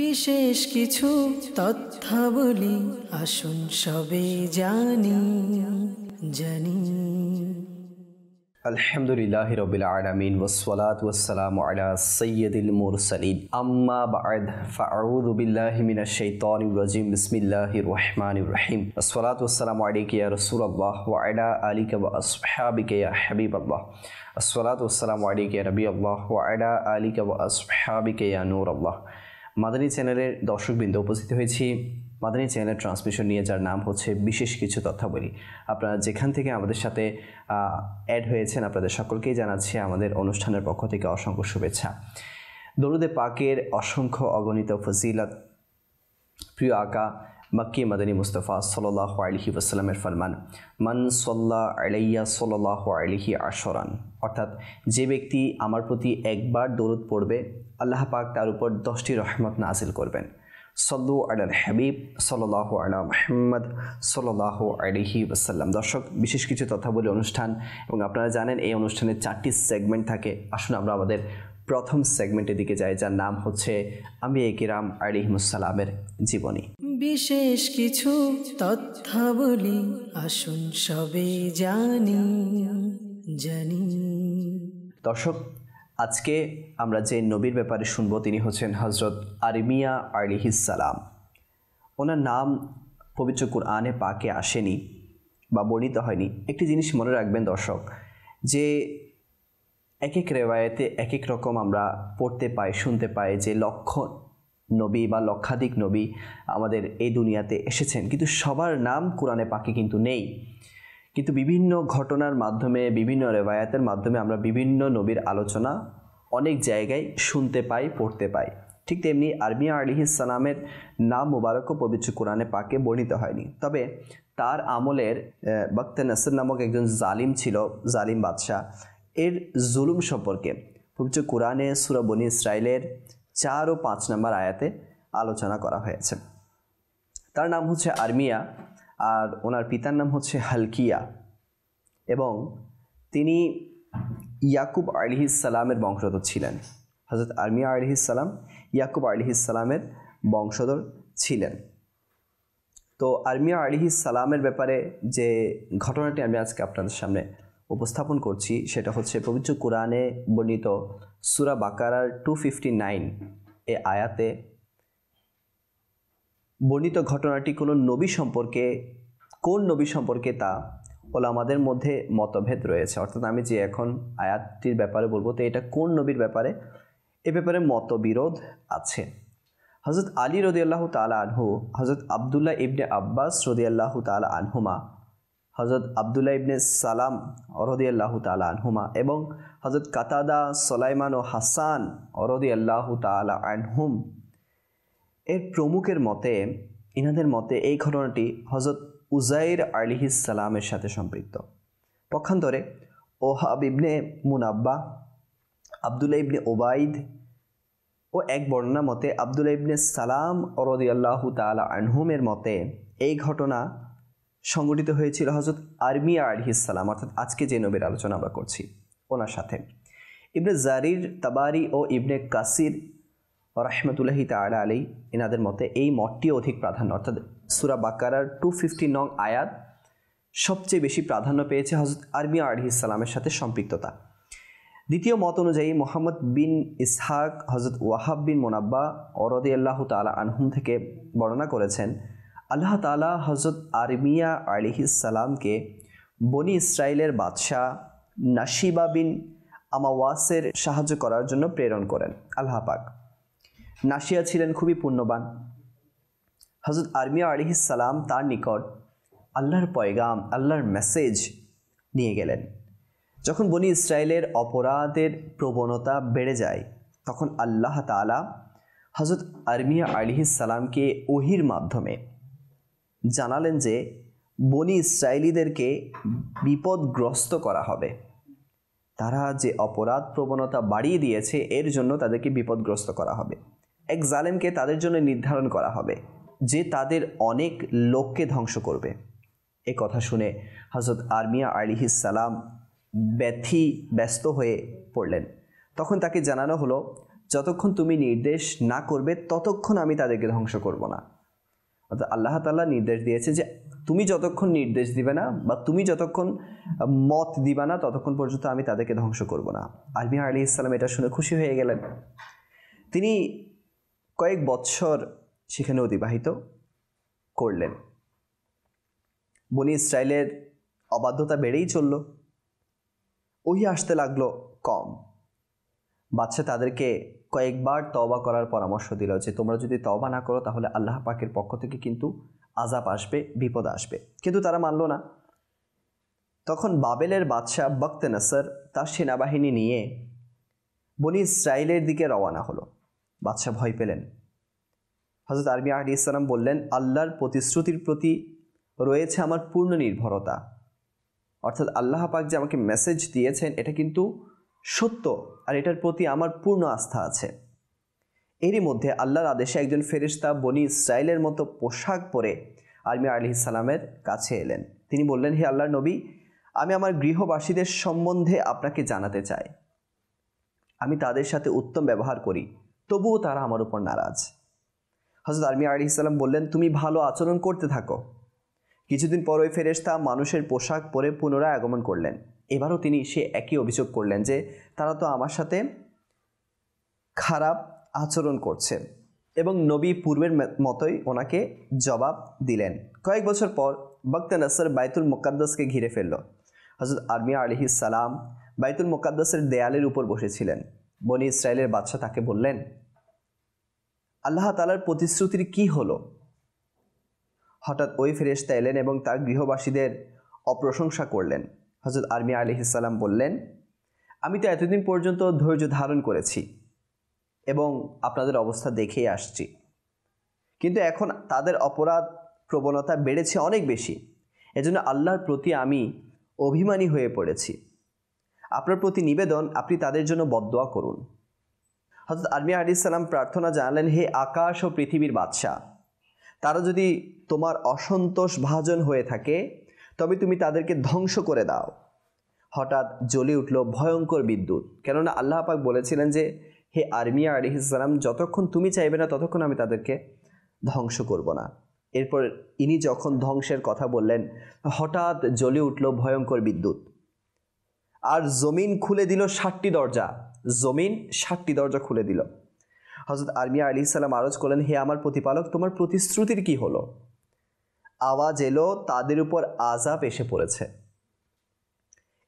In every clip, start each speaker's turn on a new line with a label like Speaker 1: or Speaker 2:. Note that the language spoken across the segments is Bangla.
Speaker 1: বিশেষ কিছু তথ্যাবলী আসুন সবে জানি।
Speaker 2: আলহামদুলিল্লাহি রাব্বিল আলামিন ওয়াসসালাতু ওয়াসসালামু আলা সাইয়্যিদিল মুরসালিন আম্মা বা'দ ফাআউযু বিল্লাহি মিনাশ শাইতানির রাজিম বিসমিল্লাহির রহমানির রহিম আসসালাতু ওয়াসসালামু আলাইকা ইয়া রাসূলুল্লাহ ওয়া আলা আলিকা ওয়া আসহাবিকা ইয়া হাবিবাল্লাহ আসসালাতু ওয়াসসালামু আলাইকা ইয়া নবিয়াল্লাহ ওয়া আলা আলিকা ওয়া আসহাবিকা ইয়া নূরাল্লাহ। মাদানী চ্যানেলের দর্শকবৃন্দ, উপস্থিত হয়েছি মাদানী চ্যানেলের ট্রান্সমিশন নিয়ে, যার নাম হচ্ছে বিশেষ কিছু তথ্যাবলী। আপনারা যেখান থেকে আমাদের সাথে অ্যাড হয়েছেন, আপনাদের সকলকেই জানাচ্ছি আমাদের অনুষ্ঠানের পক্ষ থেকে অসংখ্য শুভেচ্ছা। দরুদে পাকের অসংখ্য অগণিত ফজিলত, প্রিয় আকা মক্কি মাদানী মুস্তাফা সাল্লাল্লাহু আলাইহি ওয়াসাল্লামের ফরমান, মান সাল্লা আলাইয়া সাল্লাল্লাহু আলাইহি আশরান, অর্থাৎ যে ব্যক্তি আমার প্রতি একবার দরুদ পড়বে, আল্লাহ পাক তার উপর 10টি রহমত নাজিল করবেন। সল্লু আলাল হাবিব সাল্লাল্লাহু আলা মুহাম্মদ সাল্লাল্লাহু আলাইহি ওয়াসাল্লাম। দর্শক, বিশেষ কিছু তথ্যাবলী অনুষ্ঠান, এবং আপনারা জানেন এই অনুষ্ঠানে 4টি সেগমেন্ট থাকে। আসুন আমরা আমাদের প্রথম সেগমেন্টের দিকে যাই, যার নাম হচ্ছে আম্বিয়া কিরাম আলাইহিমুস সালামের জীবনী।
Speaker 1: বিশেষ কিছু তথ্যাবলী আসুন সবে জানি।
Speaker 2: দর্শক, আজকে আমরা যে নবীর ব্যাপারে শুনবো তিনি হচ্ছেন হজরত আরমিয়া আলাইহিস সালাম। ওনার নাম পবিত্র কুরআনে পাকে আসেনি বা বর্ণিত হয়নি। একটি জিনিস মনে রাখবেন দর্শক, যে এক এক রেওয়ায়েতে এক এক রকম আমরা পড়তে পাই, শুনতে পাই যে লক্ষ নবী বা লক্ষাধিক নবী আমাদের এই দুনিয়াতে এসেছেন, কিন্তু সবার নাম কোরআনে পাকে কিন্তু নেই। কিন্তু বিভিন্ন ঘটনার মাধ্যমে, বিভিন্ন রেওয়ায়াতের মাধ্যমে আমরা বিভিন্ন নবীর আলোচনা অনেক জায়গায় শুনতে পাই, পড়তে পাই। ঠিক তেমনি আরমিয়া আলাইহিস সালামের নাম মুবারকও পবিত্র কোরআনে পাকে বর্ণিত হয়নি। তবে তার আমলের বক্তে নাসর নামক একজন জালিম ছিল, জালিম বাদশাহ, এর জুলুম সম্পর্কে পবিত্র কোরআনে সূরা বনী ইসরাইলের 4 ও 5 নম্বর আয়াতে আলোচনা করা হয়েছে। তার নাম হচ্ছে আরমিয়া, আর ওনার পিতার নাম হচ্ছে হালকিয়া, এবং তিনি ইয়াকুব আলাইহিস সালামের বংশধর ছিলেন। হযরত আরমিয়া আলাইহিস সালাম ইয়াকুব আলাইহিস সালামের বংশধর ছিলেন। তো আরমিয়া আলাইহিস সালামের ব্যাপারে যে ঘটনাটি আমি আজকে আপনাদের সামনে উপস্থাপন করছি, সেটা হচ্ছে পবিত্র কোরআনে বর্ণিত সূরা বাকারার 259 এ আয়াতে বর্ণিত ঘটনাটি কোন নবী সম্পর্কে, কোন নবী সম্পর্কে তা ওলামাদের মধ্যে মতভেদ রয়েছে। অর্থাৎ আমি যে এখন আয়াতটির ব্যাপারে বলবো, তো এটা কোন নবীর ব্যাপারে, এ ব্যাপারে মতবিরোধ আছে। হযরত আলী রাদিয়াল্লাহু তাআলা আনহু, হযরত আব্দুল্লাহ ইবনে আব্বাস রাদিয়াল্লাহু তাআলা আনহুমা, হযরত আব্দুল্লাহ ইবনে সালাম রাদিয়াল্লাহু তাআলা আনহুমা এবং হযরত কাতাদা, সুলাইমান ও হাসান রাদিয়াল্লাহু তাআলা আনহুম এর প্রমুখের মতে, ইনাদের মতে এই ঘটনাটি হযরত উযাইর আলাইহিস সালামের সাথে সম্পৃক্ত। পক্ষান্তরে ওহাব ইবনে মুনাব্বা, আব্দুল্লাহ ইবনে ওবাইদ ও এক বর্ণনা মতে আব্দুল্লাহ ইবনে সালাম রাদিয়াল্লাহু তাআলা আনহুমের মতে এই ঘটনা সংঘটিত হয়েছিল হযরত আরমিয়া আলাইহিস সালাম, অর্থাৎ আজকে যে নবীর আলোচনা আমরা করছি ওনার সাথে। ইবনে জারির তাবারি ও ইবনে কাসির রাহমাতুল্লাহি তাআলা আলাইহি এনাদের মতে এই মতটি অধিক প্রাধান্য, অর্থাৎ সূরা বাকারার 250 নং আয়াত সবচেয়ে বেশি প্রাধান্য পেয়েছে হযরত আরমিয়া আলাইহিস সালামের সাথে সম্পৃক্ততা। দ্বিতীয় মত অনুযায়ী মুহাম্মদ বিন ইসহাক হযরত ওয়াহাব বিন মুনাব্বা রাদিয়াল্লাহু তাআলা আনহুম থেকে বর্ণনা করেছেন, আল্লাহ তাআলা হযরত আরমিয়া আলাইহিস সালামকে বনি ইসরাইলের বাদশাহ নাশিবা বিন আমাওয়াসের সাহায্য করার জন্য প্রেরণ করেন। আল্লাহ পাক, নাশিয়া ছিলেন খুবই পুণ্যবান। হযরত আরমিয়া আলাইহিস সালাম তার নিকট আল্লাহর পয়গাম, আল্লাহর মেসেজ নিয়ে গেলেন। যখন বনি ইসরাইলের অপরাধের প্রবণতা বেড়ে যায়, তখন আল্লাহ তাআলা হযরত আরমিয়া আলাইহিস সালামকে ওহীর মাধ্যমে জানালেন যে বনি ইসরাইলীদেরকে বিপদগ্রস্ত করা হবে। তারা যে অপরাধ প্রবণতা বাড়িয়ে দিয়েছে, এর জন্য তাদেরকে বিপদগ্রস্ত করা হবে। এক জালেমকে তাদের জন্য নির্ধারণ করা হবে যে তাদের অনেক লোককে ধ্বংস করবে। এ কথা শুনে হযরত আরমিয়া আলাইহিস সালাম ব্যস্ত হয়ে পড়লেন। তখন তাকে জানানো হলো, যতক্ষণ তুমি নির্দেশ না করবে ততক্ষণ আমি তাদেরকে ধ্বংস করব না। অর্থাৎ আল্লাহ তাআলা নির্দেশ দিয়েছে যে তুমি যতক্ষণ নির্দেশ দিবে না বা তুমি যতক্ষণ মত দিবা না ততক্ষণ পর্যন্ত আমি তাদেরকে ধ্বংস করব না। আরমিয়া আলাইহিস সালাম এটা শুনে খুশি হয়ে গেলেন। তিনি কয়েক বছর সেখানে অতিবাহিত করলেন। বনি ইসরাইলের অবাধ্যতা বেড়েই চলল, ওহী আসতে লাগলো কম। বাদশা তাদেরকে কয়েকবার তওবা করার পরামর্শ দিল যে তোমরা যদি তওবা না করো তাহলে আল্লাহ পাকের পক্ষ থেকে কিন্তু আযাব আসবে, বিপদ আসবে। কিন্তু তারা মানল না। তখন বাবেলের বাদশা বখতনেসর তার সেনাবাহিনী নিয়ে বনি ইসরাইলের দিকে রওনা হলো। বাদশা ভয় পেলেন। হযরত আরমিয়া আলাইহিস সালাম বললেন, আল্লাহর প্রতিশ্রুতির প্রতি রয়েছে আমার পূর্ণ নির্ভরতা। অর্থাৎ আল্লাহ পাক যে আমাকে মেসেজ দিয়েছেন এটা কিন্তু সত্য, আর এটার প্রতি আমার পূর্ণ আস্থা আছে। এরই মধ্যে আল্লাহর আদেশে একজন ফেরেশতা বনি ইসরাইলের মতো পোশাক পরে আরমিয়া আলাইহিস সালামের কাছে এলেন। তিনি বললেন, হে আল্লাহর নবী, আমি আমার গৃহবাসীদের সম্বন্ধে আপনাকে জানাতে চাই। আমি তাদের সাথে উত্তম ব্যবহার করি, তবুও তারা আমার উপর নারাজ। হযরত আরমিয়া আলাইহিস সালাম বললেন, তুমি ভালো আচরণ করতে থাকো। কিছুদিন পর ওই ফেরেশতা মানুষের পোশাক পরে পুনরায় আগমন করলেন। এবারও তিনি সে একই অভিযোগ করলেন যে তারা তো আমার সাথে খারাপ আচরণ করছে, এবং নবী পূর্বের মতোই ওনাকে জবাব দিলেন। কয়েক বছর পর বখতনেসর বাইতুল মুকাদ্দাসকে ঘিরে ফেলল। হযরত আরমিয়া আলাইহিস সালাম বাইতুল মুকাদ্দাসের দেয়ালের উপর বসেছিলেন। বনি ইসরাইলের বাদশা তাকে বললেন, আল্লাহ তাআলার প্রতিশ্রুতির কি হলো? হঠাৎ ওই ফেরেশতা এলেন এবং তার গৃহবাসীদের অপ্রশংসা করলেন। হযরত আরমিয়া আলাইহিস সালাম বললেন, আমি তো এতদিন পর্যন্ত ধৈর্য ধারণ করেছি এবং আপনাদের অবস্থা দেখেই আসছি, কিন্তু এখন তাদের অপরাধ প্রবণতা বেড়েছে অনেক বেশি। এজন্য আল্লাহর প্রতি আমি অভিমানী হয়ে পড়েছি। আপনার প্রতি নিবেদন, আপনি তাদের জন্য বদদোয়া করুন। হযরত আরমিয়া আলাইহিস সালাম প্রার্থনা জানালেন, হে আকাশ ও পৃথিবীর বাদশা, তারা যদি তোমার অসন্তোষ ভাজন হয়ে থাকে তবে তুমি তাদেরকে ধ্বংস করে দাও। হঠাৎ জ্বলে উঠল ভয়ঙ্কর বিদ্যুৎ, কেননা আল্লাহ পাক বলেছিলেন যে হে আরমিয়া আলাইহিস সালাম, যতক্ষণ তুমি চাইবে না ততক্ষণ আমি তাদেরকে ধ্বংস করব না। এরপর ইনি যখন ধ্বংসের কথা বললেন, হঠাৎ জ্বলে উঠল ভয়ঙ্কর বিদ্যুৎ, আর জমিন খুলে দিল 60টি দরজা। জমিন 60টি দরজা খুলে দিল। হযরত আরমিয়া আলাইহিস সালাম আরজ করলেন, হে আমার প্রতিপালক, তোমার প্রতিশ্রুতির কি হলো? আওয়াজ এলো, তাদের উপর আযাব এসে পড়েছে।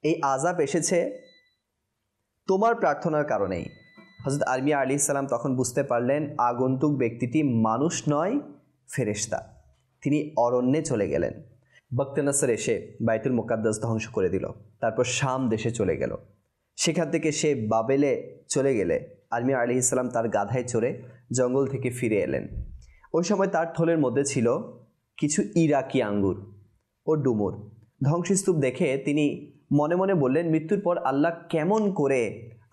Speaker 2: এই আযাব এসেছে তোমার প্রার্থনার কারণেই। হযরত আরমিয়া আলাইহিস সালাম তখন বুঝতে পারলেন আগন্তুক ব্যক্তিটি মানুষ নয়, ফেরেশতা। তিনি অরণ্যে চলে গেলেন। বখতনেসর এসে বাইতুল মুকাদ্দাস ধ্বংস করে দিল। তারপর শাম দেশে চলে গেল। সেখান থেকে সে বাবেলে চলে গেলে আরমিয়া আলাইহিস সালাম তার গাধায় চড়ে জঙ্গল থেকে ফিরে এলেন। ওই সময় তার থলের মধ্যে ছিল কিছু ইরাকি আঙ্গুর ও ডুমুর। ধ্বংসস্তূপ দেখে তিনি মনে মনে বললেন, মৃত্যুর পর আল্লাহ কেমন করে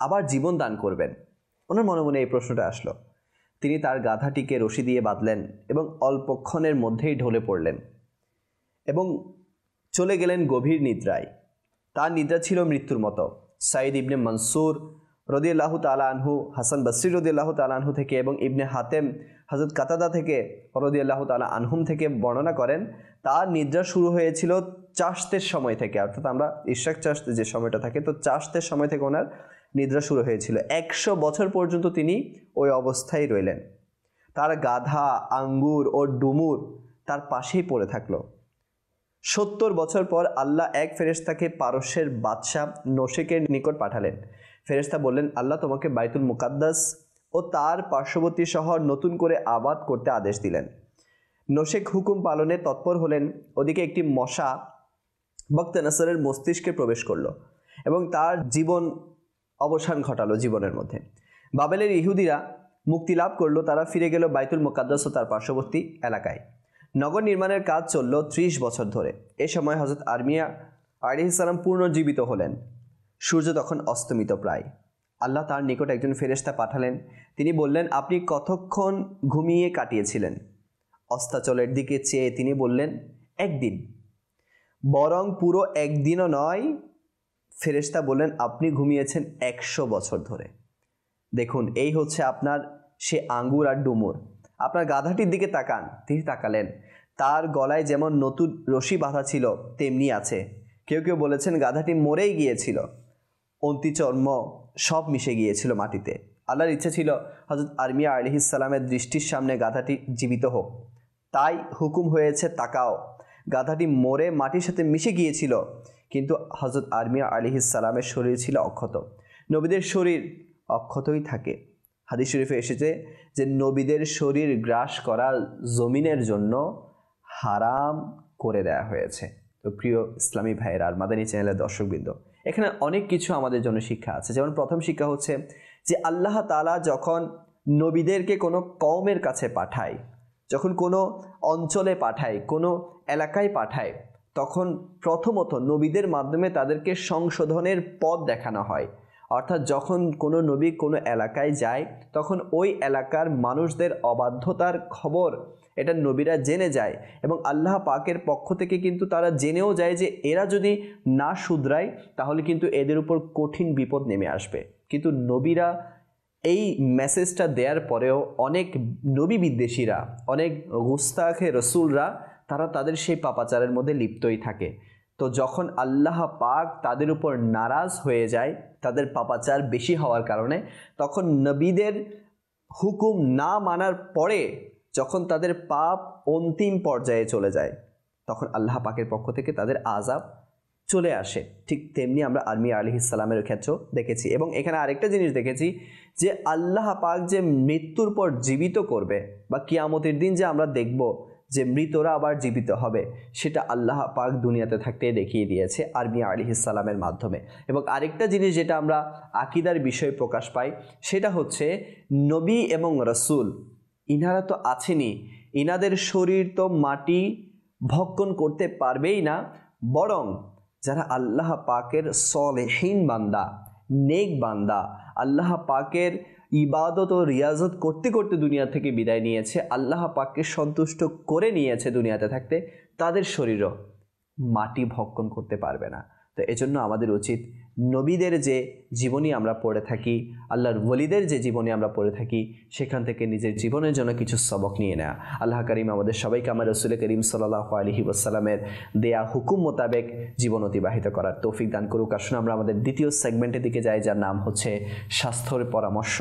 Speaker 2: আবার জীবন দান করবেন? ওনার মনে মনে এই প্রশ্নটা আসলো। তিনি তার গাধাটিকে রশি দিয়ে বাঁধলেন এবং অল্পক্ষণের মধ্যেই ঢলে পড়লেন এবং চলে গেলেন গভীর নিদ্রায়। তার নিদ্রা ছিল মৃত্যুর মতো। সাইদ ইবনে মনসুর রাদিয়াল্লাহু তাআলা আনহু, হাসান বসরি রাদিয়াল্লাহু তাআলা আনহু থেকে এবং ইবনে হাতেম হযরত কাতাদা থেকে রাদিয়াল্লাহু তাআলা আনহুম থেকে বর্ণনা করেন, তার নিদ্রা শুরু হয়েছিল চাশতের সময় থেকে। অর্থাৎ আমরা ইশরাক চাশতে যে সময়টা থাকে, তো চাশতের সময় থেকে ওনার নিদ্রা শুরু হয়েছিল। 100 বছর পর্যন্ত তিনি ওই অবস্থায় রইলেন। তার গাধা, আঙ্গুর ও ডুমুর তার পাশেই পড়ে থাকলো। 70 বছর পর আল্লাহ এক ফেরেশতাকে পারস্যের বাদশাহ নশেকের নিকট পাঠালেন। ফেরেশতা বললেন, আল্লাহ তোমাকে বাইতুল মুকাদ্দাস ও তার পার্শ্ববর্তী শহর নতুন করে আবাদ করতে আদেশ দিলেন। নশেক হুকুম পালনে তৎপর হলেন। ওদিকে একটি মশা বখতনেসরের মস্তিষ্কে প্রবেশ করলো এবং তার জীবন অবসান ঘটালো জীবনের মধ্যে। বাবেলের ইহুদিরা মুক্তি লাভ করলো। তারা ফিরে গেল বাইতুল মুকাদ্দাস ও তার পার্শ্ববর্তী এলাকায়। নগর নির্মাণের কাজ চলল 30 বছর ধরে। এ সময় হযরত আরমিয়া আলাইহিস সালাম পুনর্জীবিত হলেন। সূর্য তখন অস্তমিত প্রায়। আল্লাহ তার নিকট একজন ফেরেশতা পাঠালেন। তিনি বললেন, আপনি কতক্ষণ ঘুমিয়ে কাটিয়েছিলেন? অস্তাচলের দিকে চেয়ে তিনি বললেন, একদিন। বরং পুরো একদিনও নয়। ফেরেশতা বললেন, আপনি ঘুমিয়েছেন 100 বছর ধরে। দেখুন এই হচ্ছে আপনার সে আঙ্গুর আর ডুমুর। আপনার গাধাটির দিকে তাকান, তিনি তাকালেন, তার গলায় যেমন নতুন রশি বাঁধা ছিল তেমনি আছে। কেউ কেউ বলেছেন গাধাটি মরেই গিয়েছিল, অন্তিচর্ম সব মিশে গিয়েছিল মাটিতে। আল্লাহর ইচ্ছা ছিল হযরত আরমিয়া আলাইহিস সালামের দৃষ্টির সামনে গাধাটি জীবিত হোক, তাই হুকুম হয়েছে তাকাও। গাধাটি মরে মাটির সাথে মিশে গিয়েছিল, কিন্তু হযরত আরমিয়া আলাইহিস সালামের শরীর ছিল অক্ষত। নবীদের শরীর অক্ষতই থাকে। হাদিস শরীফে এসেছে যে নবীদের শরীর গ্রাস করা জমিনের জন্য হারাম করে দেয়া হয়েছে। তো প্রিয় ইসলামী ভাইয়েরা আর মাদানী চ্যানেলের দর্শকবৃন্দ, এখানে অনেক কিছু আমাদের জন্য শিক্ষা আছে। যেমন প্রথম শিক্ষা হচ্ছে যে আল্লাহ তাআলা যখন নবীদেরকে কোনো কওমের কাছে পাঠায়, যখন কোনো অঞ্চলে পাঠায়, কোনো এলাকায় পাঠায়, তখন প্রথমত নবীদের মাধ্যমে তাদেরকে সংশোধনের পথ দেখানো হয়। অর্থাৎ যখন কোনো নবী কোনো এলাকায় যায়, তখন ওই এলাকার মানুষদের অবাধ্যতার খবর এটা নবীরা জেনে যায়, এবং আল্লাহ পাকের পক্ষ থেকে কিন্তু তারা জেনেও যায় যে এরা যদি না শুধরায় তাহলে কিন্তু এদের উপর কঠিন বিপদ নেমে আসবে। কিন্তু নবীরা এই মেসেজটা দেওয়ার পরেও অনেক নবী বিদ্বেষীরা, অনেক গুস্তাখে রসুলরা তারা তাদের সেই পাপাচারের মধ্যে লিপ্তই থাকে। তো যখন আল্লাহ পাক তাদের উপর নারাজ হয়ে যায় তাদের পাপাচার বেশি হওয়ার কারণে, তখন নবীদের হুকুম না মানার পরে যখন তাদের পাপ অন্তিম পর্যায়ে চলে যায়, তখন আল্লাহ পাকের পক্ষ থেকে তাদের আযাব চলে আসে। ঠিক তেমনি আমরা আরমিয়া আলাইহিস সালামের ক্ষেত্রেও দেখেছি। এবং এখানে আরেকটা জিনিস দেখেছি যে আল্লাহ পাক যে মৃত্যুর পর জীবিত করবে, বা কিয়ামতের দিন যে আমরা দেখব যে মৃতরা আবার জীবিত হবে, সেটা আল্লাহ পাক দুনিয়াতে থাকতে দেখিয়ে দিয়েছে আরমিয়া আলাইহিস সালামের মাধ্যমে। এবং আরেকটা জিনিস যেটা আমরা আকীদার বিষয়ে প্রকাশ পাই, সেটা হচ্ছে নবী এবং রাসূল ইনারা তো আছেনই, ইনাদের শরীর তো মাটি ভক্ষণ করতে পারবেই না, বরং যারা আল্লাহ পাকের সলেহীন বান্দা, নেক বান্দা, আল্লাহ পাকের ইবাদত ও রিয়াজত করতে করতে দুনিয়া থেকে বিদায় নিয়েছে, আল্লাহ পাককে সন্তুষ্ট করে নিয়েছে দুনিয়াতে থাকতে, তাদের শরীরও মাটি ভক্ষণ করতে পারবে না। তো এজন্য আমাদের উচিত নবীদের যে জীবনী আমরা পড়ে থাকি, আল্লাহর ওলিদের যে জীবনী আমরা পড়ে থাকি, সেখান থেকে নিজের জীবনের জন্য কিছু সবক নিয়ে নেওয়া। আল্লাহ করিম আমাদের সবাইকে আমার রাসূল করিম সাল্লাল্লাহু আলাইহি ওয়াসাল্লামের দেয়া হুকুম মোতাবেক জীবন অতিবাহিত করার তৌফিক দান করুক। আসুন আমরা আমাদের দ্বিতীয় সেগমেন্টের দিকে যাই, যার নাম হচ্ছে স্বাস্থ্যের পরামর্শ,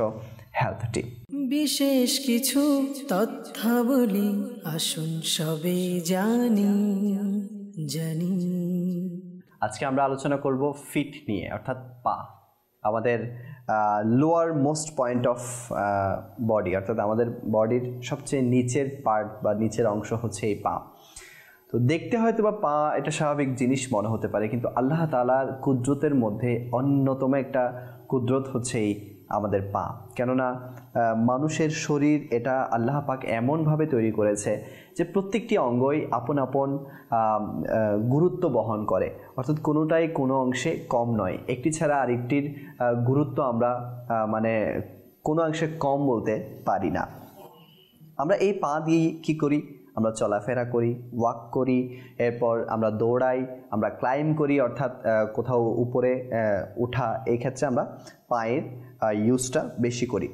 Speaker 2: হেলথ টিপ।
Speaker 1: বিশেষ কিছু তথ্যাবলী আসুন সবে জানি।
Speaker 2: আজকে আমরা আলোচনা করব ফিট নিয়ে, অর্থাৎ পা, আমাদের lower most point of body, অর্থাৎ আমাদের বডির সবচেয়ে নিচের পার্ট বা নিচের অংশ হচ্ছে এই পা। তো দেখতে হয়তো বা পা এটা স্বাভাবিক জিনিস মনে হতে পারে, কিন্তু আল্লাহ তাআলার কুদরতের মধ্যে অন্যতম একটা কুদরত হচ্ছে এই আমাদের পা। কেননা মানুষের শরীর এটা আল্লাহ পাক এমনভাবে তৈরি করেছে যে প্রত্যেকটি অঙ্গই আপন আপন গুরুত্ব বহন করে, অর্থাৎ কোনোটাই কোনো অংশে কম নয়। একটি ছাড়া আরেকটির গুরুত্ব আমরা মানে কোনো অংশে কম বলতে পারি না। আমরা এই পা দিয়ে কী করি? আমরা চলাফেরা করি, ওয়াক করি, এরপর আমরা দৌড়াই, আমরা ক্লাইম্ব করি, অর্থাৎ কোথাও উপরে ওঠা, এই ক্ষেত্রে আমরা পায়ের ইউজটা বেশি করি।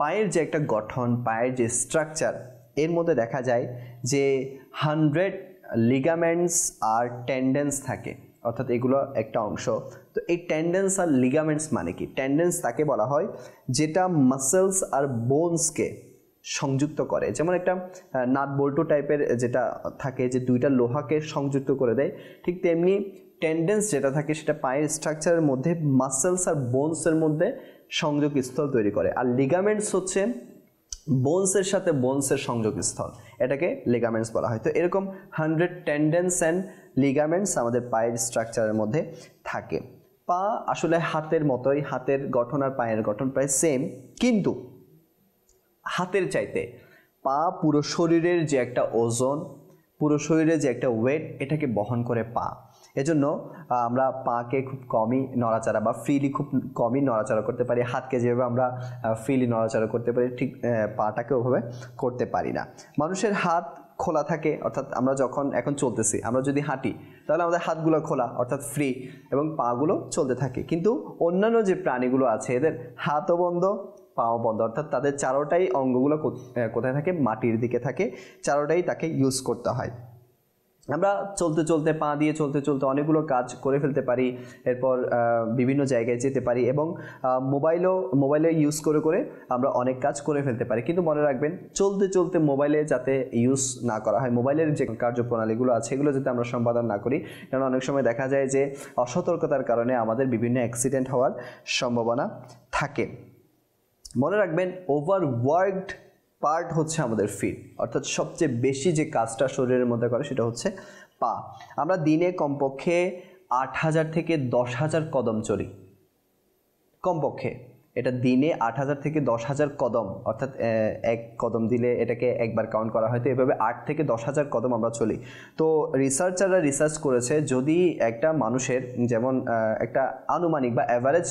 Speaker 2: পায়ের যে একটা গঠন, পায়ের যে স্ট্রাকচার, এর মধ্যে দেখা যায় যে 100 লিগামেন্টস আর টেন্ডেন্স থাকে, অর্থাৎ এগুলো একটা অংশ। তো এই টেন্ডেন্স আর লিগামেন্টস মানে কি? টেন্ডেন্স তাকে বলা হয় যেটা মাসেলস আর বোনসকে সংযুক্ত করে, যেমন একটা নাট বল্টু টাইপের যেটা থাকে যে দুইটা লোহাকে সংযুক্ত করে দেয়, ঠিক তেমনি টেন্ডেন্স যেটা থাকে সেটা পায়ের স্ট্রাকচারের মধ্যে মাসেলস আর বোনসের মধ্যে সংযোগ স্থল তৈরি করে। আর লিগামেন্টস হচ্ছে বোনসের সাথে বোনসের সংযোগ স্থল, এটাকে লিগামেন্টস বলা হয়। তো এরকম 100 টেন্ডেন্স অ্যান্ড লিগামেন্টস আমাদের পায়ের স্ট্রাকচারের মধ্যে থাকে। পা আসলে হাতের মতোই, হাতের গঠন আর পায়ের গঠন প্রায় সেম, কিন্তু হাতের চাইতে পা পুরো শরীরের যে একটা ওজন, পুরো শরীরের যে একটা ওয়েট, এটাকে বহন করে পা। এজন্য আমরা পাকে খুব কমই নড়াচড়া বা ফ্রিলি খুব কমই নড়াচড়া করতে পারি। হাতকে যেভাবে আমরা ফ্রিলি নড়াচড়া করতে পারি, ঠিক পাটাকে ওভাবে করতে পারি না। মানুষের হাত খোলা থাকে, অর্থাৎ আমরা যখন এখন চলতেছি, আমরা যদি হাঁটি তাহলে আমাদের হাতগুলো খোলা অর্থাৎ ফ্রি, এবং পাগুলো চলতে থাকে। কিন্তু অন্যান্য যে প্রাণীগুলো আছে এদের হাতও বন্ধ, পাও বন্ধ, অর্থাৎ তাদের চারোটাই অঙ্গগুলো কোথায় থাকে? মাটির দিকে থাকে, চারোটাই তাকে ইউজ করতে হয়। আমরা চলতে চলতে পা দিয়ে চলতে চলতে অনেকগুলো কাজ করে ফেলতে পারি, এরপর বিভিন্ন জায়গায় যেতে পারি এবং মোবাইলে ইউজ করে করে আমরা অনেক কাজ করে ফেলতে পারি। কিন্তু মনে রাখবেন, চলতে চলতে মোবাইলে যাতে ইউজ না করা হয়, মোবাইলের যে কার্যপ্রণালীগুলো আছে এগুলো যাতে আমরা সম্পাদন না করি, কারণ অনেক সময় দেখা যায় যে অসতর্কতার কারণে আমাদের বিভিন্ন অ্যাক্সিডেন্ট হওয়ার সম্ভাবনা থাকে। মনে রাখবেন, ওভারওয়ার্কড পার্ট হচ্ছে আমাদের ফিট, অর্থাৎ সবচেয়ে বেশি যে কাজটা শরীরের মধ্যে করে সেটা হচ্ছে পা। আমরা দিনে কমপক্ষে 8,000 থেকে 10,000 কদম চলি, কমপক্ষে। এটা দিনে 8,000 থেকে 10,000 কদম, অর্থাৎ এক কদম দিলে এটাকে একবার কাউন্ট করা হয়, তো এভাবে 8 থেকে 10,000 কদম আমরা চলি। তো রিসার্চাররা রিসার্চ করেছে, যদি একটা মানুষের যেমন একটা আনুমানিক বা অ্যাভারেজ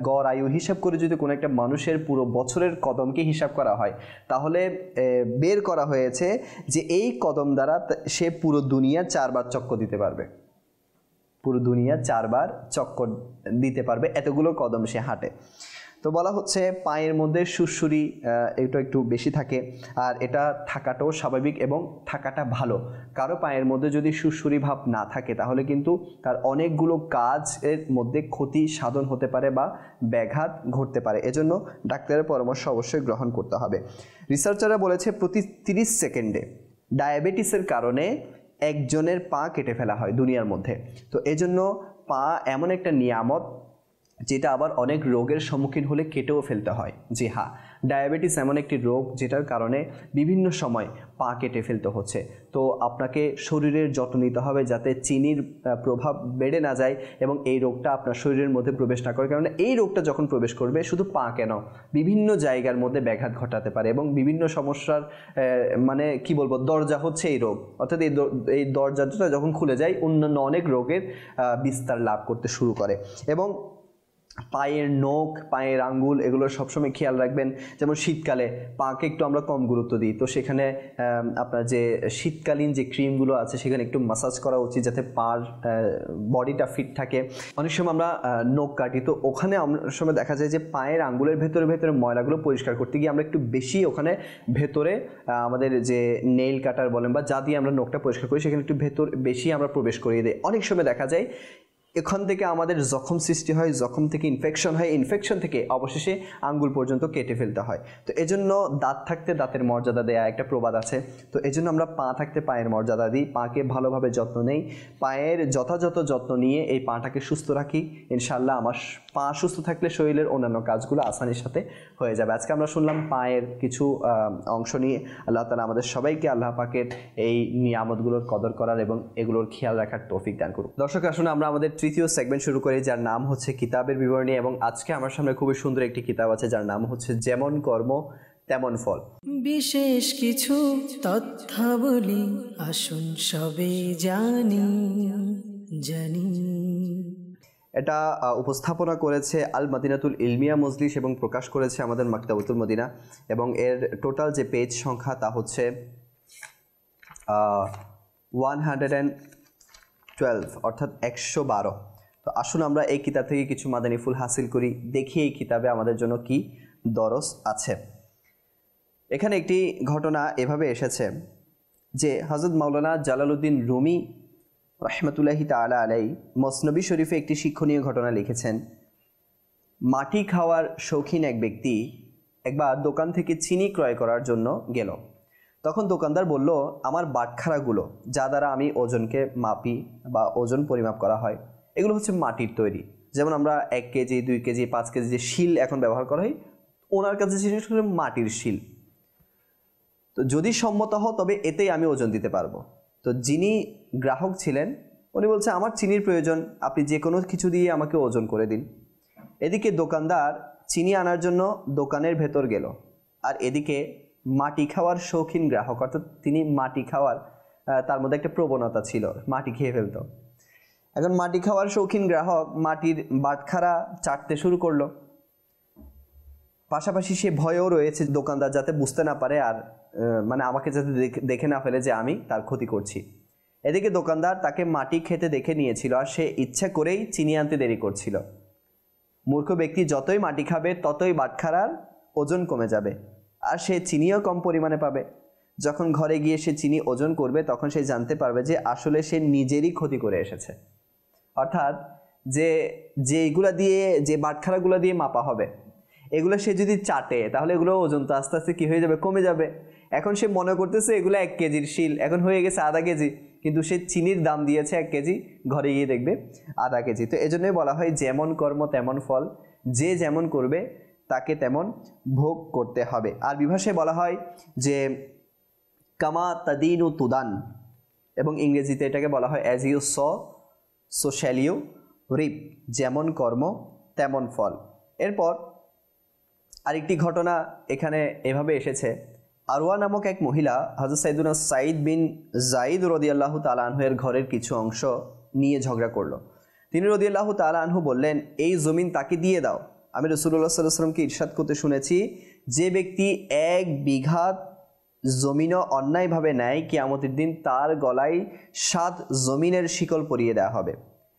Speaker 2: গড় আয়ু হিসাব করে যদি কোনো একটা মানুষের পুরো বছরের কদমকে হিসাব করা হয়, তাহলে বের করা হয়েছে যে এই কদম দ্বারা সে পুরো দুনিয়া 4 বার চক্কর দিতে পারবে, পুরো দুনিয়া 4 বার চক্কর দিতে পারবে, এতগুলো কদম সে হাঁটে। তো বলা হচ্ছে পায়ের মধ্যে সুড়সুড়ি এটা একটু বেশি থাকে, আর এটা থাকাটাও স্বাভাবিক এবং থাকাটা ভালো। কারো পায়ের মধ্যে যদি সুড়সুড়ি ভাব না থাকে তাহলে কিন্তু তার অনেকগুলো কাজের মধ্যে ক্ষতি সাধন হতে পারে বা ব্যাঘাত ঘটতে পারে, এজন্য ডাক্তারের পরামর্শ অবশ্যই গ্রহণ করতে হবে। রিসার্চাররা বলেছে প্রতি 30 সেকেন্ডে ডায়াবেটিসের কারণে একজনের পা কেটে ফেলা হয় দুনিয়ার মধ্যে। তো এজন্য পা এমন একটা নিয়ামত যেটা আবার অনেক রোগের সম্মুখীন হলে কেটেও ফেলতে হয়। জি হ্যাঁ, ডায়াবেটিস এমন একটি রোগ যেটার কারণে বিভিন্ন সময় পা কেটে ফেলতে হচ্ছে। তো আপনাকে শরীরের যত্ন নিতে হবে যাতে চিনির প্রভাব বেড়ে না যায় এবং এই রোগটা আপনার শরীরের মধ্যে প্রবেশ না করে, কারণ এই রোগটা যখন প্রবেশ করবে শুধু পা কেন, বিভিন্ন জায়গার মধ্যে ব্যাঘাত ঘটাতে পারে এবং বিভিন্ন সমস্যার মানে কি বলবো, দরজা হচ্ছে এই রোগ। অর্থাৎ এই দরজাটা যখন খুলে যায় অন্যান্য অনেক রোগের বিস্তার লাভ করতে শুরু করে। এবং পায়ের নখ, পায়ের আঙ্গুল এগুলো সবসময় খেয়াল রাখবেন। যেমন শীতকালে পাকে একটু আমরা কম গুরুত্ব দিই, তো সেখানে আপনার যে শীতকালীন যে ক্রিমগুলো আছে সেখানে একটু মাসাজ করা উচিত যাতে পার বডিটা ফিট থাকে। অনেক সময় আমরা নখ কাটি, তো ওখানে অনেক সময় দেখা যায় যে পায়ের আঙ্গুলের ভেতরে ভেতরে ময়লাগুলো পরিষ্কার করতে গিয়ে আমরা একটু বেশি ওখানে ভেতরে আমাদের যে নেইল কাটার বলেন বা যা দিয়ে আমরা নখটা পরিষ্কার করি সেখানে একটু ভেতর বেশি আমরা প্রবেশ করিয়ে দিই। অনেক সময় দেখা যায় এখান থেকে আমাদের জখম সৃষ্টি হয়, জখম থেকে ইনফেকশন হয়, ইনফেকশন থেকে অবশেষে আঙ্গুল পর্যন্ত কেটে ফেলতে হয়। তো এজন্য দাঁত থাকতে দাঁতের মর্যাদা দেয়া একটা প্রবাদ আছে। তো এজন্য আমরা পা থাকতে পায়ের মর্যাদা দিই, পাকে ভালোভাবে যত্ন নেই, পায়ের যথাযথ যত্ন নিয়ে এই পাটাকে সুস্থ রাখি। ইনশাআল্লাহ আমার পা সুস্থ থাকলে শরীরের অন্যান্য কাজগুলো আসানির সাথে হয়ে যাবে। আজকে আমরা শুনলাম পায়ের কিছু অংশ নিয়ে। আল্লাহ তাআলা আমাদের সবাইকে আল্লাহ পাকের এই নিয়ামতগুলোর কদর করার এবং এগুলোর খেয়াল রাখার তৌফিক দান করুন। দর্শক, আসুন আমরা আমাদের তৃতীয় সেগমেন্ট শুরু করি, যার নাম হচ্ছে কিতাবের বিবরণী। এবং আজকে আমার সামনে খুবই সুন্দর একটি কিতাব আছে যার নাম হচ্ছে যেমন কর্ম তেমন ফল।
Speaker 1: বিশেষ কিছু তথ্যাবলী আসুন সবে জানি।
Speaker 2: এটা উপস্থাপনা করেছে আল মাদিনাতুল ইলমিয়া মজলিস এবং প্রকাশ করেছে আমাদের মাকতাবাতুল মদিনা, এবং এর টোটাল যে পেজ সংখ্যা তা হচ্ছে 112, অর্থাৎ 112। তো আসুন আমরা এই কিতাব থেকে কিছু মাদানী ফুল হাসিল করি, দেখি এই কিতাবে আমাদের জন্য কি দরস আছে। এখানে একটি ঘটনা এভাবে এসেছে যে হযরত মাওলানা জালালউদ্দিন রুমি রাহমাতুল্লাহি তাআলা আলাইহি মসনবী শরীফে একটি শিক্ষণীয় ঘটনা লিখেছেন। মাটি খাওয়ার শৌখিন এক ব্যক্তি একবার দোকান থেকে চিনি ক্রয় করার জন্য গেল। তখন দোকানদার বলল, আমার বাটখারাগুলো যা দ্বারা আমি ওজনকে মাপি বা ওজন পরিমাপ করা হয় এগুলো হচ্ছে মাটির তৈরি। যেমন আমরা 1 কেজি 2 কেজি 5 কেজি যে শিল এখন ব্যবহার করা হয়, ওনার কাছে জিনিস হলো মাটির শিল। তো যদি সম্মত হও তবে এতেই আমি ওজন দিতে পারবো। তো যিনি গ্রাহক ছিলেন উনি বলছে, আমার চিনির প্রয়োজন, আপনি যে কোনো কিছু দিয়ে আমাকে ওজন করে দিন। এদিকে দোকানদার চিনি আনার জন্য দোকানের ভেতর গেল, আর এদিকে মাটি খাওয়ার শৌখিন গ্রাহক, অর্থাৎ তিনি মাটি খাওয়ার তার মধ্যে একটা প্রবণতা ছিল, মাটি খেয়ে ফেলতো। এখন মাটি খাওয়ার শৌখিন গ্রাহক মাটির বাটখারা চাটতে শুরু করলো। পাশাপাশি সে ভয়ও রয়েছে দোকানদার যাতে বুঝতে না পারে আর মানে আমাকে যাতে দেখে না ফেলে যে আমি তার ক্ষতি করছি। এদিকে দোকানদার তাকে মাটি খেতে দেখে নিয়েছিল আর সে ইচ্ছা করেই চিনি আনতে দেরি করছিল। মূর্খ ব্যক্তি যতই মাটি খাবে ততই বাটখারার ওজন কমে যাবে, আর সে চিনিও কম পরিমাণে পাবে। যখন ঘরে গিয়ে সে চিনি ওজন করবে তখন সে জানতে পারবে যে আসলে সে নিজেরই ক্ষতি করে এসেছে। অর্থাৎ যে এগুলা দিয়ে, যে বাটখারাগুলো দিয়ে মাপা হবে, এগুলো সে যদি চাটে তাহলে এগুলো ওজন তো আস্তে আস্তে কী হয়ে যাবে, কমে যাবে। এখন সে মনে করতেছে এগুলো 1 কেজির শিল, এখন হয়ে গেছে আধা কেজি, কিন্তু সে চিনির দাম দিয়েছে 1 কেজি, ঘরে গিয়ে দেখবে আধা কেজি। তো এজন্যই বলা হয় যেমন কর্ম তেমন ফল, যে যেমন করবে তাকে তেমন ভোগ করতে হবে। আর বিভাষায় বলা হয় যে কামা তাদিনু তুদান, এবং ইংরেজিতে এটাকে বলা হয় as you sow shall you reap, যেমন কর্ম তেমন ফল। এরপর আরেকটি ঘটনা এখানে এভাবে এসেছে। আরওয়া নামক এক মহিলা হযরত সাইয়েদুনা সাঈদ বিন যায়েদ রাদিয়াল্লাহু তাআলা আনহু এর ঘরের কিছু অংশ নিয়ে ঝগড়া করলো। তিনি রাদিয়াল্লাহু তাআলা আনহু বললেন, এই জমিন তাকে দিয়ে দাও। আমি রাসূলুল্লাহ সাল্লাল্লাহু আলাইহি ওয়াসাল্লামকে ইরশাদ করতে শুনেছি, যে ব্যক্তি 1 বিঘা জমিনও অন্যায়ভাবে নেয়, কিয়ামতের দিন তার গলায় 7 জমিনের শিকল পরিয়ে দেওয়া হবে।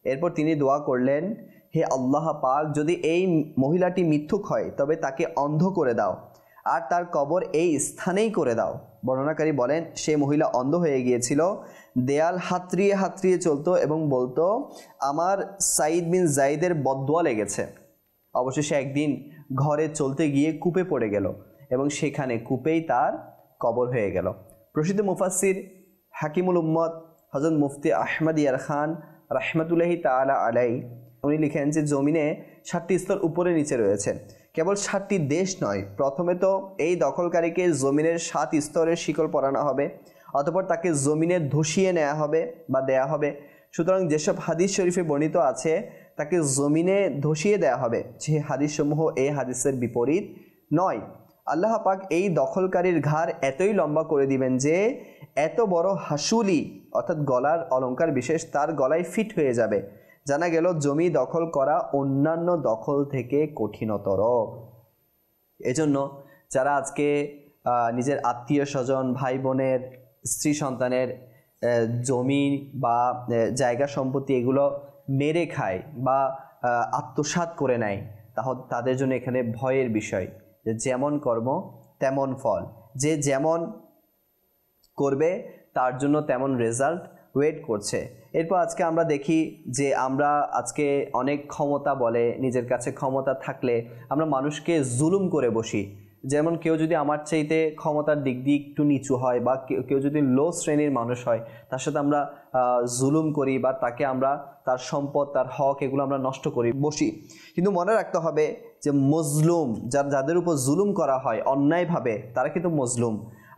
Speaker 2: এরপর তিনি দোয়া করলেন, হে আল্লাহ পাক, যদি এই মহিলাটি মিথ্যুক হয় তবে তাকে অন্ধ করে দাও আর তার কবর এই স্থানেই করে দাও। বর্ণনাকারী বলেন, সে মহিলা অন্ধ হয়ে গিয়েছিল, দেয়াল হাতড়িয়ে হাতড়িয়ে চলতো এবং বলতো, আমার সাঈদ বিন যায়েদের বদদোয়া লেগেছে। অবশেষে একদিন ঘরে চলতে গিয়ে কূপে পড়ে গেল এবং সেখানে কূপেই তার কবর হয়ে গেল। প্রসিদ্ধ মুফাসসির হাকিমুল উম্মত হযরত মুফতি আহমদ ইয়ার খান রাহমাতুল্লাহি তাআলা আলাইহি উনি লিখেন যে জমিনে 7টি স্তর উপরে নিচে রয়েছে। কেবল 7টি দেশ নয়, প্রথমে তো এই দখলকারীকে জমিনের 7 স্তরের শিকল পরানো হবে, অতঃপর তাকে জমিনে ধসিয়ে নেওয়া হবে বা দেয়া হবে। সুতরাং যেসব হাদিস শরীফে বর্ণিত আছে তাকে জমিনে ধসিয়ে দেয়া হবে, যে হাদিসসমূহ এই হাদিসের বিপরীত নয়। আল্লাহ পাক এই দখলকারীর ঘাড় এতই লম্বা করে দিবেন যে এত বড় হাসুলি অর্থাৎ গলার অলংকার বিশেষ তার গলায় ফিট হয়ে যাবে। জানা গেল জমি দখল করা অন্যান্য দখল থেকে কঠিনতর। এজন্য যারা আজকে নিজের আত্মীয় স্বজন, ভাই বোনের, স্ত্রী সন্তানের জমি বা জায়গা সম্পত্তি এগুলো মেরে খায় বা আত্মসাৎ করে নেয়, তাহলে তাদের জন্য এখানে ভয়ের বিষয় যে যেমন কর্ম তেমন ফল, যে যেমন করবে তার জন্য তেমন রেজাল্ট ওয়েট করছে। এরপর আজকে আমরা দেখি যে আমরা আজকে অনেক ক্ষমতা বলে, নিজের কাছে ক্ষমতা থাকলে আমরা মানুষকে জুলুম করে বসি। যেমন কেউ যদি আমার চাইতে ক্ষমতার দিক দিয়ে একটু নিচু হয় বা কেউ যদি লো শ্রেণীর মানুষ হয়, তার সাথে আমরা জুলুম করি বা তাকে আমরা তার সম্পদ, তার হক এগুলো আমরা নষ্ট করি বসি। কিন্তু মনে রাখতে হবে যে মজলুম, যাদের উপর জুলুম করা হয় অন্যায়ভাবে, তারা কিন্তু মজলুম।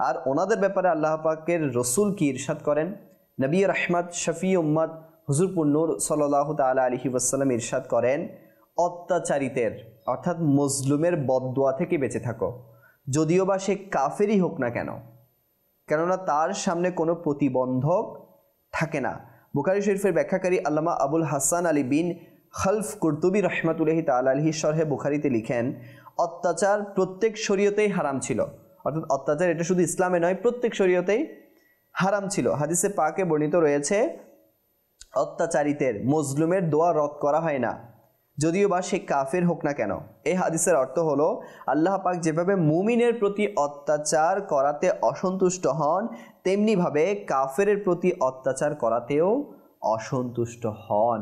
Speaker 2: আর ওনাদের ব্যাপারে আল্লাহ পাকের রসুল কি ইরশাদ করেন? নবী রহমত শফি উম্মত হুজুর নূর সাল্লাল্লাহু তাআলা আলাইহি ওয়াসাল্লাম ইরশাদ করেন, অত্যাচারিতের অর্থাৎ মজলুমের বদদোয়া থেকে বেঁচে থাকো, যদিও বা সে কাফেরই হোক না কেন, কেননা তার সামনে কোনো প্রতিবন্ধক থাকে না। বুখারী শরীফের ব্যাখ্যাকারী আল্লামা আবুল হাসান আলী বিন খলফ কুরতুবী রহমাতুল্লাহি তাআলা আলাইহি শরহে বুখারীতে লিখেন, অত্যাচার প্রত্যেক শরীয়তেই হারাম ছিল। অর্থাৎ অত্যাচার এটা শুধু ইসলামে নয়, প্রত্যেক শরীয়তেই হারাম ছিল। হাদিসে পাকে বর্ণিত রয়েছে, অত্যাচারিতের মজলুমের দোয়া রদ করা হয় না, যদিও বা সে কাফের হোক না কেন। এই হাদিসের অর্থ হলো, আল্লাহ পাক যেভাবে মুমিনের প্রতি অত্যাচার করাতে অসন্তুষ্ট হন, তেমনিভাবে কাফেরের প্রতি অত্যাচার করাতেও অসন্তুষ্ট হন।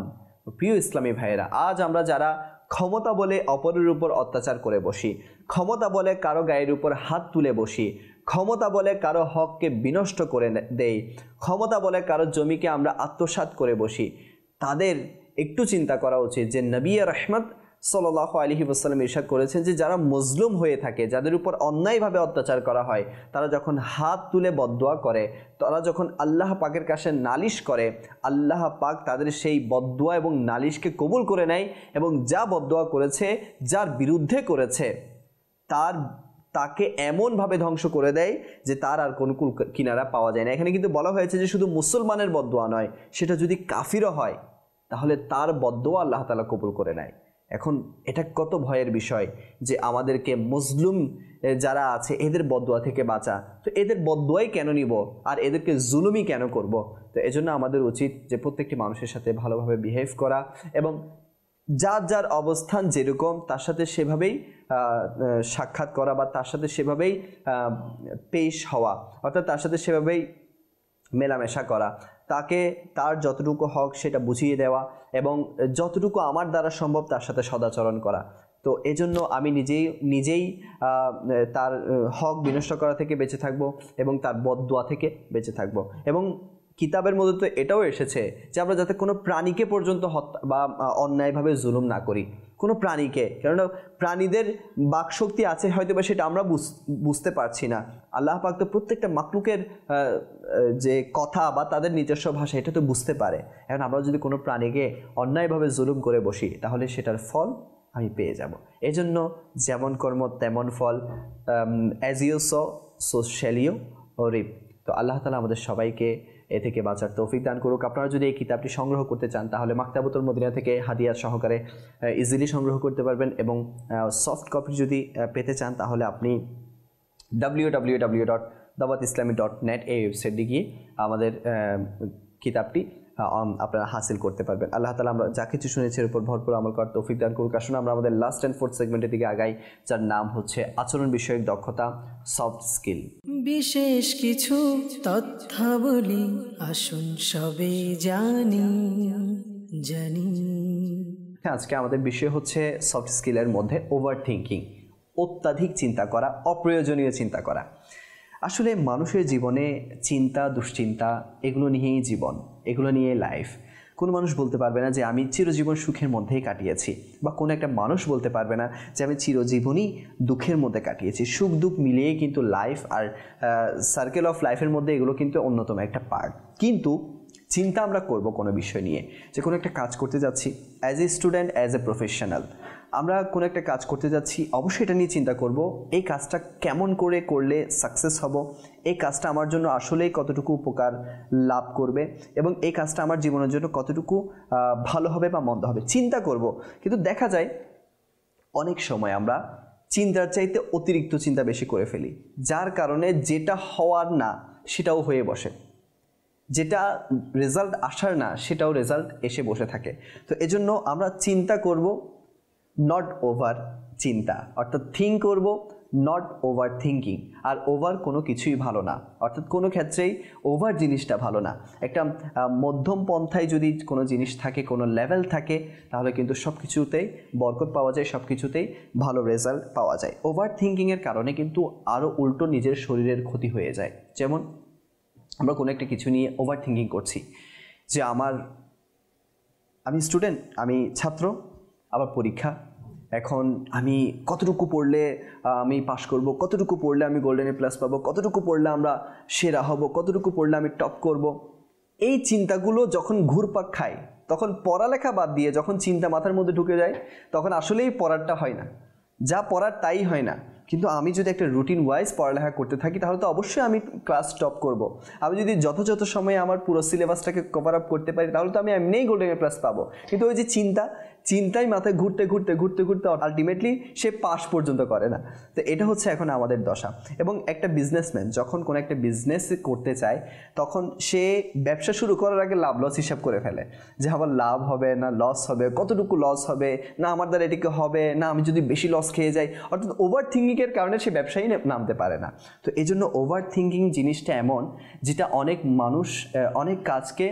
Speaker 2: প্রিয় ইসলামী ভাইয়েরা, আজ আমরা যারা ক্ষমতা বলে অপরের উপর অত্যাচার করে বসি, ক্ষমতা বলে কারো গায়ের উপর হাত তুলে বসি, ক্ষমতা বলে কারো হককে বিনষ্ট করে দেই, ক্ষমতা বলে কারো জমিকে আমরা আত্মসাৎ করে বসি, তাদের একটু চিন্তা করা উচিত যে নবী রহমত সাল্লাল্লাহু আলাইহি ওয়াসাল্লাম ইরশাদ করেছেন যে যারা মজলুম হয়ে থাকে, যাদের উপর অন্যায়ভাবে অত্যাচার করা হয়, তারা যখন হাত তুলে বদদোয়া করে, তারা যখন আল্লাহ পাকের কাছে নালিশ করে, আল্লাহ পাক তাদের সেই বদদোয়া এবং নালিশকে কবুল করে নেয় এবং যা বদদোয়া করেছে, যার বিরুদ্ধে করেছে, তাকে এমনভাবে ধ্বংস করে দেয় যে তার আর কোনো কুল কিনারা পাওয়া যায় না। এখানে কিন্তু বলা হয়েছে যে শুধু মুসলমানের বদদোয়া নয়, সেটা যদি কাফিরও হয় তাহলে তার বদদোয়া আল্লাহ তাআলা কবুল করে নেয়। এখন এটা কত ভয়ের বিষয় যে আমাদেরকে মুসলিম যারা আছে এদের বদদোয়া থেকে বাঁচা। তো এদের বদদোয়াই কেন নিব আর এদেরকে জুলুমই কেন করব? তো এজন্য আমাদের উচিত যে প্রত্যেকটি মানুষের সাথে ভালোভাবে বিহেভ করা এবং যার যার অবস্থান যেরকম তার সাথে সেভাবেই সাক্ষাৎ করা বা তার সাথে সেভাবেই পেশ হওয়া, অর্থাৎ তার সাথে সেভাবেই মেলামেশা করা, তাকে তার যতটুকু হক সেটা বুঝিয়ে দেওয়া এবং যতটুকু আমার দ্বারা সম্ভব তার সাথে সদাচরণ করা। তো এজন্য আমি নিজেই তার হক বিনষ্ট করা থেকে বেঁচে থাকব এবং তার বদদুয়া থেকে বেঁচে থাকব। এবং কিতাবের মধ্যে তো এটাও এসেছে যে আমরা যাতে কোনো প্রাণীকে পর্যন্ত হত্যা বা অন্যায়ভাবে জুলুম না করি, কোনো প্রাণীকে, কেননা প্রাণীদের বাকশক্তি আছে হয়তো বা সেটা আমরা বুঝতে পারছি না। আল্লাহ পাক তো প্রত্যেকটা মাখলুকের যে কথা বা তাদের নিজস্ব ভাষা এটা তো বুঝতে পারে। এখন আমরা যদি কোনো প্রাণীকে অন্যায়ভাবে জুলুম করে বসি তাহলে সেটার ফল আমি পেয়ে যাব। এজন্য যেমন কর্ম তেমন ফল, as you sow shall you reap. তো আল্লাহ তাআলা আমাদের সবাইকে এ থেকে বাঁচার তৌফিক দান করুক। আপনারা যদি এই কিতাবটি সংগ্রহ করতে চান তাহলে মাকতাবাতুল মদিনা থেকে হাদিয়া সহকারে ইজিলি সংগ্রহ করতে পারবেন এবং সফট কপি যদি পেতে চান তাহলে আপনি www.dawatislami.net এই ওয়েবসাইটে গিয়ে আমাদের কিতাবটি আপনারা হাসিল করতে পারবেন। আল্লাহ তাআলা আমরা যা কিছু শুনেছি এর উপর ভরপুর আমল করার তৌফিক দান করুক। আসুন আমরা আমাদের লাস্ট অ্যান্ড ফোর্থ সেগমেন্টের দিকে আগাই, যার নাম হচ্ছে আচরণ বিষয়ক দক্ষতা, সফট স্কিল।
Speaker 1: বিশেষ কিছু তথ্যাবলী আসুন সবে জানি।
Speaker 2: আজকে আমাদের বিষয় হচ্ছে সফট স্কিলের মধ্যে ওভার থিঙ্কিং, অত্যাধিক চিন্তা করা, অপ্রয়োজনীয় চিন্তা করা। আসলে মানুষের জীবনে চিন্তা, দুশ্চিন্তা এগুলো নিয়েই জীবন, এগুলো নিয়ে লাইফ। কোনো মানুষ বলতে পারবে না যে আমি চিরজীবন সুখের মধ্যেই কাটিয়েছি, বা কোনো একটা মানুষ বলতে পারবে না যে আমি চিরজীবনই দুঃখের মধ্যে কাটিয়েছি। সুখ দুঃখ মিলিয়েই কিন্তু লাইফ, আর সার্কেল অফ লাইফের মধ্যে এগুলো কিন্তু অন্যতম একটা পার্ট। কিন্তু চিন্তা আমরা করব কোনো বিষয় নিয়ে, যে কোনো একটা কাজ করতে যাচ্ছি, as a student, as a professional আমরা কোনো একটা কাজ করতে যাচ্ছি, অবশ্যই এটা নিয়ে চিন্তা করব এই কাজটা কেমন করে করলে সাকসেস হব, এই কাজটা আমার জন্য আসলেই কতটুকু উপকার লাভ করবে এবং এই কাজটা আমার জীবনের জন্য কতটুকু ভালো হবে বা মন্দ হবে, চিন্তা করব। কিন্তু দেখা যায় অনেক সময় আমরা চিন্তার চাইতে অতিরিক্ত চিন্তা বেশি করে ফেলি, যার কারণে যেটা হওয়ার না সেটাও হয়ে বসে, যেটা রেজাল্ট আসার না সেটাও রেজাল্ট এসে বসে থাকে। তো এজন্য আমরা চিন্তা করব, নট ওভার চিন্তা, অর্থাৎ থিঙ্ক করব, নট ওভার থিঙ্কিং। আর ওভার কোনো কিছুই ভালো না, অর্থাৎ কোনো ক্ষেত্রেই ওভার জিনিসটা ভালো না। একটা মধ্যম পন্থায় যদি কোনো জিনিস থাকে, কোনো লেভেল থাকে, তাহলে কিন্তু সব কিছুতেই বরকত পাওয়া যায়, সব কিছুতেই ভালো রেজাল্ট পাওয়া যায়। ওভার থিঙ্কিংয়ের কারণে কিন্তু আরও উল্টো নিজের শরীরের ক্ষতি হয়ে যায়। যেমন আমরা কোনো একটা কিছু নিয়ে ওভার থিঙ্কিং করছি যে আমি স্টুডেন্ট, আমি ছাত্র, আবার পরীক্ষা, এখন আমি কতটুকু পড়লে আমি পাস করব, কতটুকু পড়লে আমি গোল্ডেন এ প্লাস পাবো, কতটুকু পড়লে আমরা সেরা হব, কতটুকু পড়লে আমি টপ করব। এই চিন্তাগুলো যখন ঘুরপাক খায় তখন পড়ালেখা বাদ দিয়ে যখন চিন্তা মাথার মধ্যে ঢুকে যায় তখন আসলেই পড়ারটা হয় না, যা পড়ার তাই হয় না। কিন্তু আমি যদি একটা রুটিন ওয়াইজ পড়ালেখা করতে থাকি তাহলে তো অবশ্যই আমি ক্লাস টপ করব। আমি যদি যথাযথ সময়ে আমার পুরো সিলেবাসটাকে কভার আপ করতে পারি তাহলে তো আমি এমনিই গোল্ডেন এ প্লাস পাবো। কিন্তু ওই যে চিন্তাই মাথায় ঘুরতে ঘুরতে আলটিমেটলি সে পাস পর্যন্ত করে না। তো এটা হচ্ছে এখন আমাদের দশা। এবং একটা বিজনেসম্যান যখন কোনো একটা বিজনেস করতে চায় তখন সে ব্যবসা শুরু করার আগে লাভ লস হিসাব করে ফেলে, যে আমার লাভ হবে না লস হবে, কতটুকু লস হবে, না আমার দ্বারা এটিকে হবে না, আমি যদি বেশি লস খেয়ে যাই। অর্থাৎ ওভার থিঙ্কিংয়ের কারণে সে ব্যবসায়ী নামতে পারে না। তো এই জন্য ওভার থিঙ্কিং জিনিসটা এমন যেটা অনেক কাজকে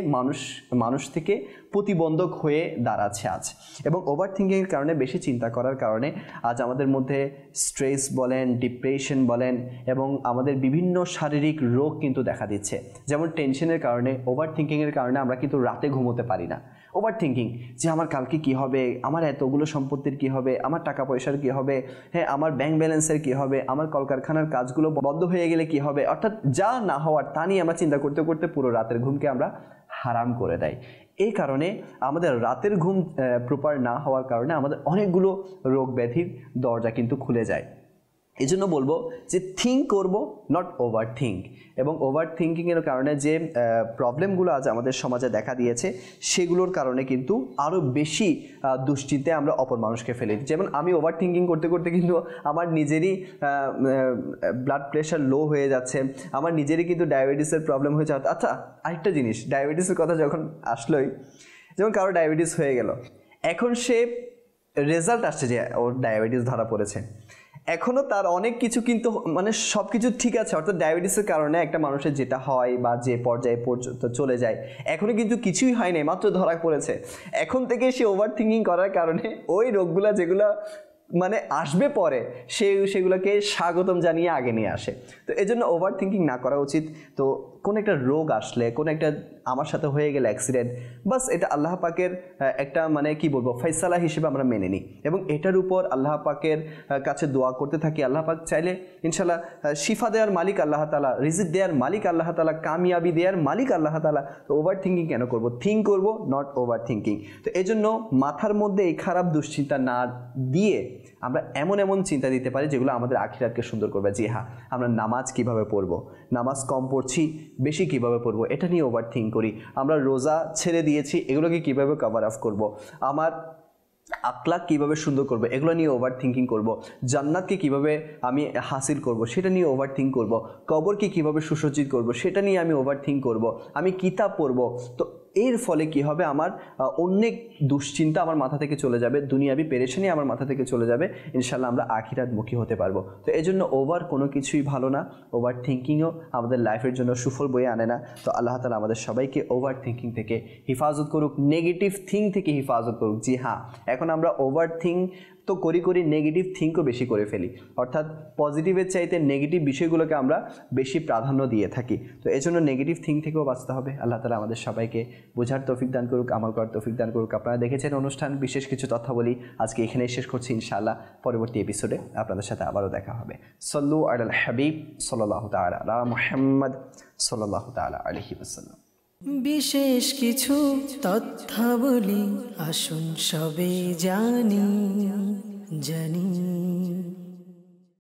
Speaker 2: মানুষ থেকে প্রতিবন্ধক হয়ে দাঁড়াচ্ছে আজ। এবং ওভার থিঙ্কিংয়ের কারণে, বেশি চিন্তা করার কারণে আজ আমাদের মধ্যে স্ট্রেস বলেন, ডিপ্রেশন বলেন এবং আমাদের বিভিন্ন শারীরিক রোগ কিন্তু দেখা দিচ্ছে। যেমন টেনশনের কারণে, ওভার থিঙ্কিংয়ের কারণে আমরা কিন্তু রাতে ঘুমোতে পারি না। ওভার থিঙ্কিং যে আমার কালকে কি হবে, আমার এতগুলো সম্পত্তির কি হবে, আমার টাকা পয়সার কি হবে, হ্যাঁ আমার ব্যাংক ব্যালেন্সের কি হবে, আমার কলকারখানার কাজগুলো বন্ধ হয়ে গেলে কি হবে, অর্থাৎ যা না হওয়ার তা নিয়ে আমরা চিন্তা করতে করতে পুরো রাতের ঘুমকে আমরা হারাম করে দেয়। এই কারণে আমাদের রাতের ঘুম প্রপার না হওয়ার কারণে আমাদের অনেকগুলো রোগ ব্যাধির দরজা কিন্তু খুলে যায়। এই জন্য বলবো যে থিঙ্ক করব, নট ওভার থিঙ্ক। এবং ওভার থিঙ্কিংয়ের কারণে যে প্রবলেমগুলো আজ আমাদের সমাজে দেখা দিয়েছে সেগুলোর কারণে কিন্তু আরও বেশি দুশ্চিন্তায় আমরা অপর মানুষকে ফেলে দিই। যেমন আমি ওভার থিঙ্কিং করতে করতে কিন্তু আমার নিজেরই ব্লাড প্রেশার লো হয়ে যাচ্ছে, আমার নিজেরই কিন্তু ডায়াবেটিসের প্রবলেম হয়ে যাচ্ছে। আচ্ছা, আরেকটা জিনিস, ডায়াবেটিসের কথা যখন আসলোই, যেমন কারো ডায়াবেটিস হয়ে গেল, এখন সে রেজাল্ট আসছে যে ওর ডায়াবেটিস ধরা পড়েছে, এখনও তার অনেক কিছু কিন্তু মানে সব কিছু ঠিক আছে, অর্থাৎ ডায়াবেটিসের কারণে একটা মানুষের যেটা হয় বা যে পর্যায়ে পর্যন্ত চলে যায় এখনও কিন্তু কিছুই হয় নাই, মাত্র ধরা পড়েছে। এখন থেকে সে ওভার থিঙ্কিং করার কারণে ওই রোগগুলা যেগুলো মানে আসবে পরে সেগুলোকে স্বাগতম জানিয়ে আগে নিয়ে আসে। তো এই জন্য ওভার থিঙ্কিং না করা উচিত। তো কোন একটা রোগ আসলে, কোন একটা আমার সাথে হয়ে গেলে অ্যাক্সিডেন্ট, বাস এটা আল্লাহ পাকের একটা মানে কি বলবো ফয়সালা হিসেবে আমরা মেনে নিই এবং এটার উপর আল্লাহ পাকের কাছে দোয়া করতে থাকি। আল্লাহ পাক চাইলে ইনশাল্লাহ শিফা দেওয়ার মালিক আল্লাহ তাআলা, রিজিক দেওয়ার মালিক আল্লাহ তাআলা, কামিয়াবি দেওয়ার মালিক আল্লাহ তাআলা। তো ওভার থিঙ্কিং কেন করবো? থিঙ্ক করবো, নট ওভার থিঙ্কিং। তো এই জন্য মাথার মধ্যে এই খারাপ দুশ্চিন্তা না দিয়ে আমরা এমন এমন চিন্তা দিতে পারি যেগুলো আমাদের আখিরাতকে সুন্দর করবে। জি হ্যাঁ, আমরা নামাজ কিভাবে পড়বো, নামাজ কম পড়ছি বেশি কিভাবে পড়বো, এটা নিয়ে ওভার থিঙ্ক করি। আমরা রোজা ছেড়ে দিয়েছি, এগুলোকে কিভাবে কভার আপ করবো, আমার আখলাক কিভাবে সুন্দর করবো, এগুলো নিয়ে ওভার থিঙ্কিং করবো। জান্নাতকে কিভাবে আমি হাসিল করব সেটা নিয়ে ওভার থিঙ্ক করবো। কবরকে কিভাবে সুসজ্জিত করব সেটা নিয়ে আমি ওভার থিঙ্ক করবো। আমি কিতাব পড়বো। তো এর ফলে কি হবে, আমার অনেক দুশ্চিন্তা আমার মাথা থেকে চলে যাবে, দুনিয়াবি পেরেশানি আমার মাথা থেকে চলে যাবে। ইনশাল্লাহ আমরা আখিরাতমুখী হতে পারবো। তো এই জন্য ওভার কোনো কিছুই ভালো না, ওভার থিঙ্কিংও আমাদের লাইফের জন্য সুফল বয়ে আনে না। তো আল্লাহ তাআলা আমাদের সবাইকে ওভার থিঙ্কিং থেকে হেফাজত করুক, নেগেটিভ থিঙ্ক থেকে হেফাজত করুক। জি হ্যাঁ, এখন আমরা ওভার থিঙ্ক তো করি নেগেটিভ থিঙ্কও বেশি করে ফেলি, অর্থাৎ পজিটিভের চাইতে নেগেটিভ বিষয়গুলোকে আমরা বেশি প্রাধান্য দিয়ে থাকি। তো এই জন্য নেগেটিভ থিঙ্ক থেকেও বাঁচতে হবে। আল্লাহ তাআলা আমাদের সবাইকে বোঝার তৌফিক দান করুক, আমল করার তৌফিক দান করুক। আপনারা দেখেছেন অনুষ্ঠান বিশেষ কিছু তথ্যাবলী, আজকে এখানেই শেষ করছি। ইনশাআল্লাহ পরবর্তী এপিসোডে আপনাদের সাথে আবারও দেখা হবে। সল্লু আলাল হাবিব সাল্লাল্লাহু তাআলা আলা মুহাম্মদ সাল্লাল্লাহু তাআলা আলাইহি ওয়াসাল্লাম।
Speaker 1: বিশেষ কিছু তথ্যাবলী আসুন সবে জানি।